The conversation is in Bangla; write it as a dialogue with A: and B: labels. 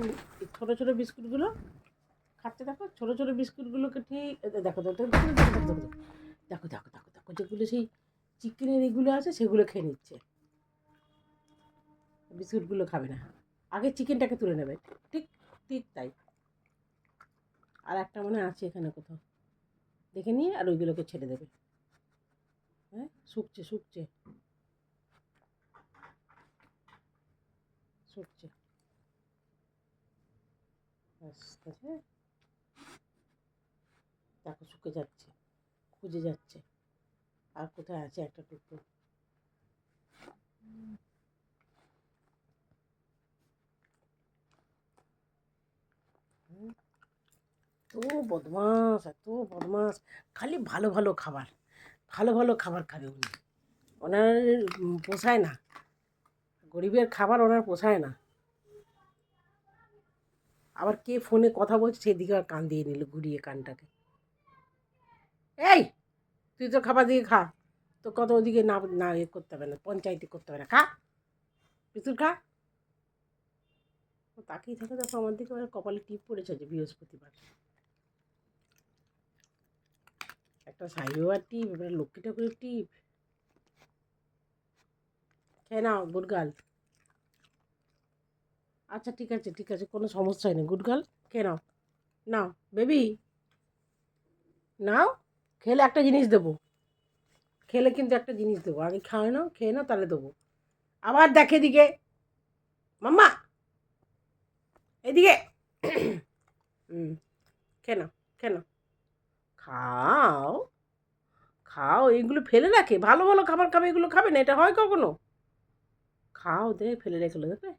A: এই ছোটো ছোটো বিস্কুটগুলো খাচ্ছে, দেখো ছোটো ছোটো বিস্কুটগুলোকে ঠিক দেখো দেখো দেখো দেখো দেখো দেখো দেখো দেখো দেখো যেগুলো সেই চিকেনের এগুলো আছে সেগুলো খেয়ে নিচ্ছে, বিস্কুটগুলো খাবে না, আগে চিকেনটাকে তুলে নেবে। ঠিক ঠিক তাই। আর একটা মনে আছে এখানে কোথাও, দেখে নিয়ে আর ওইগুলোকে ছেড়ে দেবে। হ্যাঁ, শুকছে শুকছে শুকছে, ব্যাস আছে। দেখো শুকে যাচ্ছে, খুঁজে যাচ্ছে আর কোথায় আছে একটা টুকরো। এত বদমাস, এত বদমাস, খালি ভালো ভালো খাবার, ভালো ভালো খাবার খাবে উনি, ওনার পোষায় না, গরিবের খাবার ওনার পোষায় না। আবার কে ফোনে কথা বলছে সেদিকে আর কান দিয়ে নিল ঘুরিয়ে কানটাকে। এই, তুই তো খাবার দিকে খা, তো কত ওদিকে না না এ করতে হবে না, পঞ্চায়েতে করতে হবে না, খা বিস্কুট খা। তাকিয়ে থাকে, দেখো আমার দিকে কপালে টিপ পড়েছে যে বৃহস্পতিবার, একটা সাই বাবার টিপ, এবার লক্ষ্মী ঠাকুরের টিপ। খেয়ে নাও গুড গার্ল। আচ্ছা ঠিক আছে ঠিক আছে, কোনো সমস্যাই নেই গুড গার্ল, খেয়ে নাও। নাও বেবি, নাও, খেলে একটা জিনিস দেবো, খেলে কিন্তু একটা জিনিস দেবো, আগে খাওয়াই নাও, খেয়ে নাও তাহলে দেবো। আবার দেখে এদিকে, মাম্মা এদিকে। হুম, খেয়ে নাও খেয়ে নাও, খাও খাও, এইগুলো ফেলে রাখে, ভালো ভালো খাবার খাবে, এগুলো খাবে না, এটা হয় কখনো? খাও, দে ফেলে রেখে দেখবে।